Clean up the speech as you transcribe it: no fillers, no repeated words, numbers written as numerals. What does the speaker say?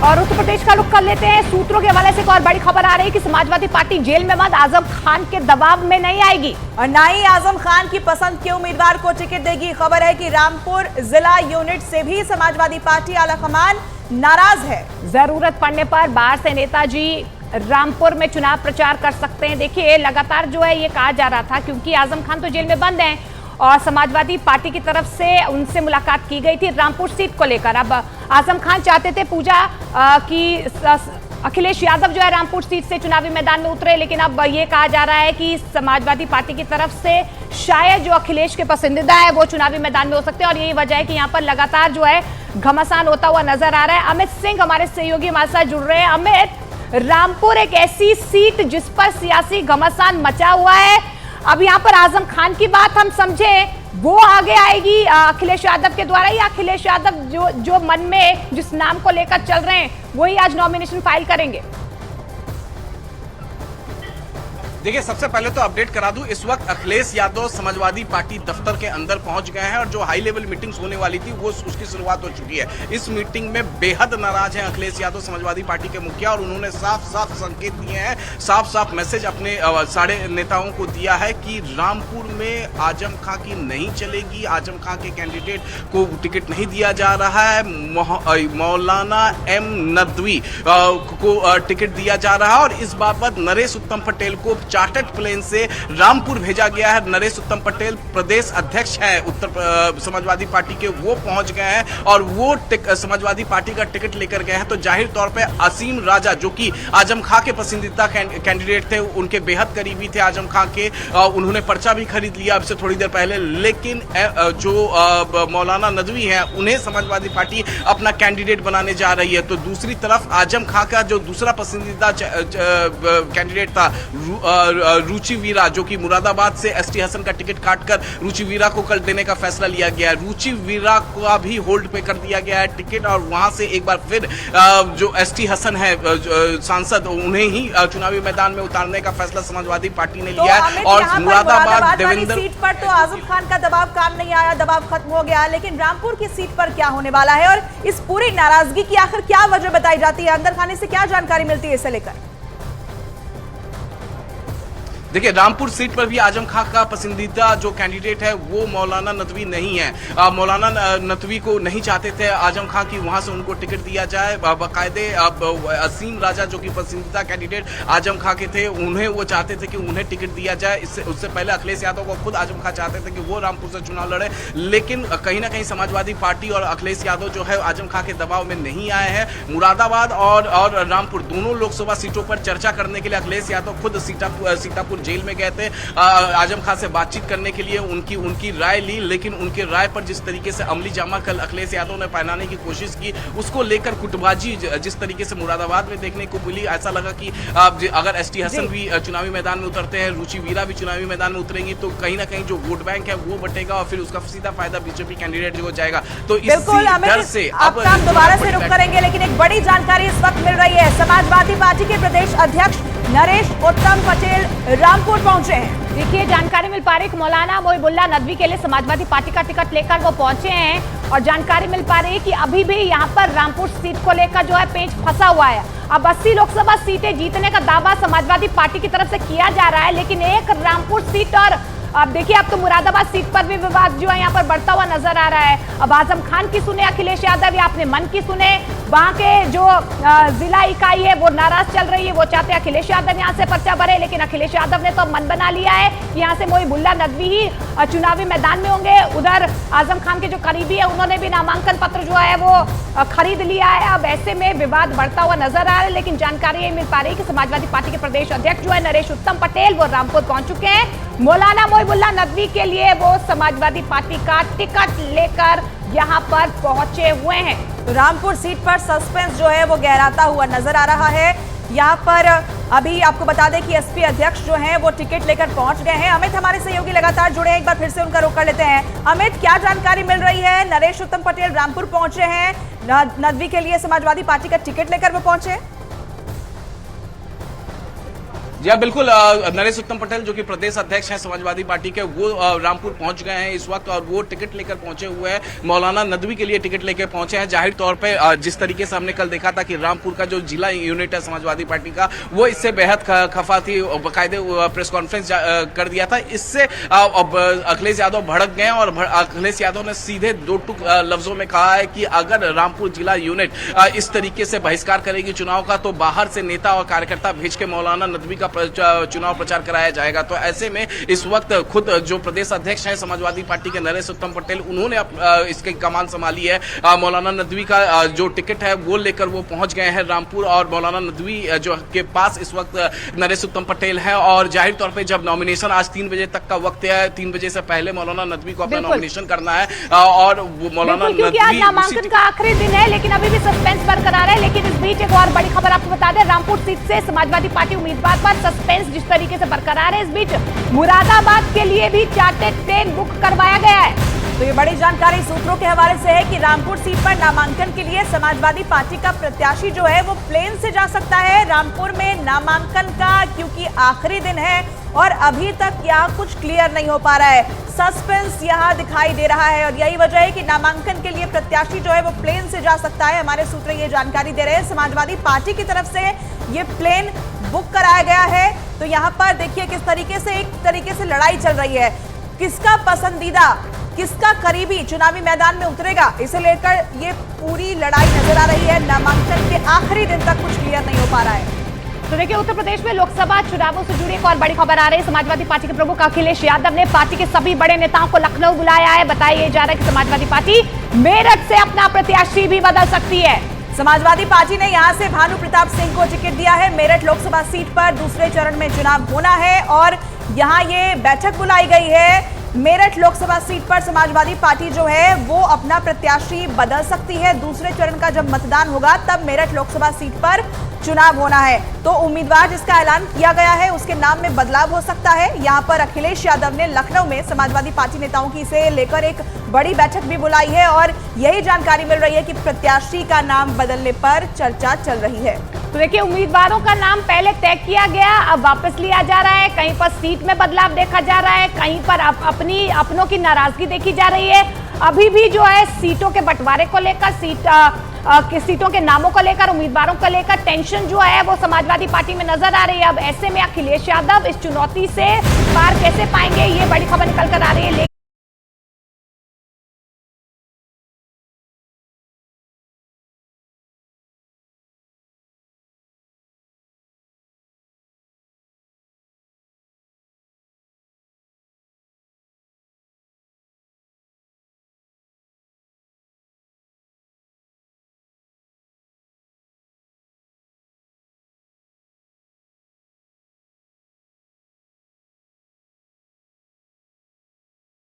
और उत्तर प्रदेश का रुख कर लेते हैं। सूत्रों के हवाले से एक और बड़ी खबर आ रही है कि समाजवादी पार्टी जेल में बंद आजम खान के दबाव में नहीं आएगी और ना ही आजम खान की पसंद के उम्मीदवार को टिकट देगी। खबर है कि रामपुर जिला यूनिट से भी समाजवादी पार्टी आलाकमान नाराज है। जरूरत पड़ने पर बाहर से नेताजी रामपुर में चुनाव प्रचार कर सकते हैं। देखिए, लगातार जो है ये कहा जा रहा था क्योंकि आजम खान तो जेल में बंद हैं और समाजवादी पार्टी की तरफ से उनसे मुलाकात की गई थी रामपुर सीट को लेकर। अब आजम खान चाहते थे पूजा की अखिलेश यादव जो है रामपुर सीट से चुनावी मैदान में उतरे, लेकिन अब ये कहा जा रहा है कि समाजवादी पार्टी की तरफ से शायद जो अखिलेश के पसंदीदा है वो चुनावी मैदान में हो सकते हैं और यही वजह है कि यहाँ पर लगातार जो है घमासान होता हुआ नजर आ रहा है। अमित सिंह हमारे सहयोगी हमारे साथ जुड़ रहे हैं। अमित, रामपुर एक ऐसी सीट जिस पर सियासी घमासान मचा हुआ है, अब यहाँ पर आजम खान की बात हम समझे वो आगे आएगी अखिलेश यादव के द्वारा, या अखिलेश यादव जो मन में जिस नाम को लेकर चल रहे हैं वही आज नॉमिनेशन फाइल करेंगे? देखिए, सबसे पहले तो अपडेट करा दूं, इस वक्त अखिलेश यादव समाजवादी पार्टी दफ्तर के अंदर पहुंच गए हैं और जो हाई लेवल मीटिंग्स होने वाली थी वो उसकी शुरुआत हो चुकी है। इस मीटिंग में बेहद नाराज हैं अखिलेश यादव समाजवादी पार्टी के मुखिया और उन्होंने साफ साफ संकेत दिए हैं, साफ साफ मैसेज अपने सारे नेताओं को दिया है कि रामपुर में आजम खां की नहीं चलेगी, आजम खां के कैंडिडेट को टिकट नहीं दिया जा रहा है, मौलाना एम नदवी को टिकट दिया जा रहा है और इस बाबत नरेश उत्तम पटेल को चार्टर्ड प्लेन से रामपुर भेजा गया है। नरेश उत्तम पटेल प्रदेश अध्यक्ष हैं उत्तर समाजवादी पार्टी के, वो पहुंच गए हैं और वो समाजवादी पार्टी का टिकट लेकर गए हैं। तो जाहिर तौर पे असीम राजा जो कि आजम खां के पसंदीदा कैंडिडेट थे, उनके बेहद करीबी थे आजम खां के, उन्होंने पर्चा भी खरीद लिया अब से थोड़ी देर पहले, लेकिन जो मौलाना नदवी हैं उन्हें समाजवादी पार्टी अपना कैंडिडेट बनाने जा रही है। तो दूसरी तरफ आजम खां का जो दूसरा पसंदीदा कैंडिडेट था रुचि वीरा, जो कि मुरादाबाद से एसटी हसन का टिकट काटकर रुचि वीरा को कल देने का फैसला लिया गया है। रुचि वीरा का भी होल्ड पे कर दिया गया है टिकट और वहां से एक बार फिर जो एसटी हसन है सांसद, उन्हें ही चुनावी मैदान में उतारने का फैसला समाजवादी पार्टी ने लिया है। और मुरादाबाद देवेंद्र सीट पर तो आजम खान का दबाव काम नहीं आया, दबाव खत्म हो गया, लेकिन रामपुर की सीट पर क्या होने वाला है और इस पूरी नाराजगी की आखिर क्या वजह बताई जाती है? अंदर खाने से क्या जानकारी मिलती है इसे लेकर? देखिए, रामपुर सीट पर भी आजम खां का पसंदीदा जो कैंडिडेट है वो मौलाना नदवी नहीं है। मौलाना नदवी को नहीं चाहते थे आजम खां की वहां से उनको टिकट दिया जाए। बाकायदे असीम राजा जो कि पसंदीदा कैंडिडेट आजम खां के थे, उन्हें वो चाहते थे कि उन्हें टिकट दिया जाए। उससे पहले अखिलेश यादव को खुद आजम खां चाहते थे कि वो रामपुर से चुनाव लड़े, लेकिन कहीं ना कहीं समाजवादी पार्टी और अखिलेश यादव जो है आजम खां के दबाव में नहीं आए हैं। मुरादाबाद और रामपुर दोनों लोकसभा सीटों पर चर्चा करने के लिए अखिलेश यादव खुद सीतापुर जेल में गए थे आजम खान से बातचीत करने के लिए, उनकी राय ली, लेकिन उनकी राय पर जिस तरीके से अमली जामा कल अखिलेश यादव ने पहनाने की कोशिश की, उसको लेकर गुटबाजी जिस तरीके से मुरादाबाद में देखने को मिली, ऐसा लगा कि अगर एसटी हसन भी चुनावी मैदान में उतरते हैं, रुचि वीरा भी चुनावी मैदान में उतरेंगी, तो कहीं ना कहीं जो वोट बैंक है वो बटेगा और फिर उसका सीधा फायदा बीजेपी कैंडिडेट हो जाएगा। तो इसी डर से अब हम दोबारा से रुक करेंगे, लेकिन एक बड़ी जानकारी इस वक्त मिल रही है। समाजवादी पार्टी के प्रदेश अध्यक्ष नरेश उत्तम पटेल रामपुर पहुंचे हैं। देखिए, जानकारी मिल पा रही है मौलाना मोहिबुल्लाह नदवी के लिए समाजवादी पार्टी का टिकट लेकर वो पहुंचे हैं और जानकारी मिल पा रही है कि अभी भी यहां पर रामपुर सीट को लेकर जो है पेंच फंसा हुआ है। अब 80 लोकसभा सीटें जीतने का दावा समाजवादी पार्टी की तरफ से किया जा रहा है, लेकिन एक रामपुर सीट और अब देखिए अब तो मुरादाबाद सीट पर भी विवाद जो है यहाँ पर बढ़ता हुआ नजर आ रहा है। अब आजम खान की सुने अखिलेश यादव या अपने मन की सुने, वहां के जो जिला इकाई है वो नाराज चल रही है, वो चाहते हैं अखिलेश यादव यहाँ से पर्चा भरे, लेकिन अखिलेश यादव ने तो मन बना लिया है कि यहाँ से मोहिबुल्लाह नदवी ही चुनावी मैदान में होंगे। उधर आजम खान के जो करीबी है उन्होंने भी नामांकन पत्र जो है वो खरीद लिया है। अब ऐसे में विवाद बढ़ता हुआ नजर आ रहा है, लेकिन जानकारी ये मिल पा रही है कि समाजवादी पार्टी के प्रदेश अध्यक्ष जो है नरेश उत्तम पटेल वो रामपुर पहुंच चुके हैं। मौलाना मोहिबुल्लाह नदवी के लिए वो समाजवादी पार्टी का टिकट लेकर यहाँ पर पहुंचे हुए हैं। तो रामपुर सीट पर सस्पेंस जो है वो गहराता हुआ नजर आ रहा है। यहाँ पर अभी आपको बता दें कि एसपी अध्यक्ष जो हैं वो टिकट लेकर पहुंच गए हैं। अमित हमारे सहयोगी लगातार जुड़े हैं, एक बार फिर से उनका रुख कर लेते हैं। अमित, क्या जानकारी मिल रही है? नरेश उत्तम पटेल रामपुर पहुंचे हैं, नदवी के लिए समाजवादी पार्टी का टिकट लेकर वो पहुंचे। जी हाँ, बिल्कुल। नरेश उत्तम पटेल जो कि प्रदेश अध्यक्ष हैं समाजवादी पार्टी के, वो रामपुर पहुंच गए हैं इस वक्त और वो टिकट लेकर पहुंचे हुए हैं। मौलाना नदवी के लिए टिकट लेकर पहुंचे हैं। जाहिर तौर पे जिस तरीके से हमने कल देखा था कि रामपुर का जो जिला यूनिट है समाजवादी पार्टी का, वो इससे बेहद खफा थी, बाकायदे प्रेस कॉन्फ्रेंस कर दिया था। इससे अखिलेश यादव भड़क गए और अखिलेश यादव ने सीधे दो टूक लफ्जों में कहा है कि अगर रामपुर जिला यूनिट इस तरीके से बहिष्कार करेगी चुनाव का, तो बाहर से नेता और कार्यकर्ता भेज के मौलाना नदवी का चुनाव प्रचार कराया जाएगा। तो ऐसे में इस वक्त खुद जो प्रदेश अध्यक्ष हैं समाजवादी पार्टी के नरेश उत्तम पटेल, उन्होंने इसकी कमान संभाली है। मौलाना नदवी का जो टिकट है वो लेकर वो पहुंच गए हैं रामपुर और मौलाना नदवी जो के पास इस वक्त नरेश उत्तम पटेल है। और जाहिर तौर पे जब नॉमिनेशन आज 3 बजे तक का वक्त है, 3 बजे से पहले मौलाना नदवी को अपना नॉमिनेशन करना है और वो मौलाना क्योंकि आज नामांकन का आखिरी दिन है, लेकिन अभी भी सस्पेंस बरकरार है। लेकिन इस बीच एक और बड़ी खबर आपको बता दें, रामपुर सीट से समाजवादी पार्टी उम्मीदवार पर सस्पेंस जिस तरीके से बरकरार है, इस बीच मुरादाबाद के लिए भी चार्टर्ड ट्रेन बुक करवाया गया है। तो ये बड़ी जानकारी सूत्रों के हवाले से है कि रामपुर सीट पर नामांकन के लिए समाजवादी पार्टी का प्रत्याशी जो है वो प्लेन से जा सकता है रामपुर में नामांकन का, क्योंकि आखिरी दिन है और अभी तक यहाँ कुछ क्लियर नहीं हो पा रहा है। सस्पेंस यहाँ दिखाई दे रहा है और यही वजह है कि नामांकन के लिए प्रत्याशी जो है वो प्लेन से जा सकता है। हमारे सूत्र ये जानकारी दे रहे हैं, समाजवादी पार्टी की तरफ से ये प्लेन बुक कराया गया है। तो यहाँ पर देखिए किस तरीके से एक तरीके से लड़ाई चल रही है, किसका पसंदीदा, किसका करीबी चुनावी मैदान में उतरेगा, इसे लेकर ये पूरी लड़ाई नजर आ रही है। नामांकन के आखिरी दिन तक कुछ क्लियर नहीं हो पा रहा है। तो देखिए, उत्तर प्रदेश में लोकसभा चुनावों से जुड़ी एक और बड़ी खबर आ रही है। समाजवादी पार्टी के प्रमुख अखिलेश यादव ने पार्टी के सभी बड़े नेताओं को लखनऊ बुलाया है। बताया जा रहा है कि समाजवादी पार्टी मेरठ से अपना प्रत्याशी भी बदल सकती है। समाजवादी पार्टी ने यहां से भानु प्रताप सिंह को टिकट दिया है। मेरठ लोकसभा सीट पर दूसरे चरण में चुनाव होना है और यहां ये बैठक बुलाई गई है। मेरठ लोकसभा सीट पर समाजवादी पार्टी जो है वो अपना प्रत्याशी बदल सकती है। दूसरे चरण का जब मतदान होगा तब मेरठ लोकसभा सीट पर चुनाव होना है। तो उम्मीदवार जिसका ऐलान किया गया है उसके नाम में बदलाव हो सकता है। यहाँ पर अखिलेश यादव ने लखनऊ में समाजवादी पार्टी नेताओं की इसे लेकर एक बड़ी बैठक भी बुलाई है और यही जानकारी मिल रही है कि प्रत्याशी का नाम बदलने पर चर्चा चल रही है। तो देखिए, उम्मीदवारों का नाम पहले तय किया गया, अब वापस लिया जा रहा है। कहीं पर सीट में बदलाव देखा जा रहा है, कहीं पर अपनों की नाराजगी देखी जा रही है। अभी भी जो है सीटों के बंटवारे को लेकर, सीटों के नामों को लेकर, उम्मीदवारों को लेकर टेंशन जो है वो समाजवादी पार्टी में नजर आ रही है। अब ऐसे में अखिलेश यादव इस चुनौती से पार कैसे पाएंगे, ये बड़ी खबर निकल कर आ रही है।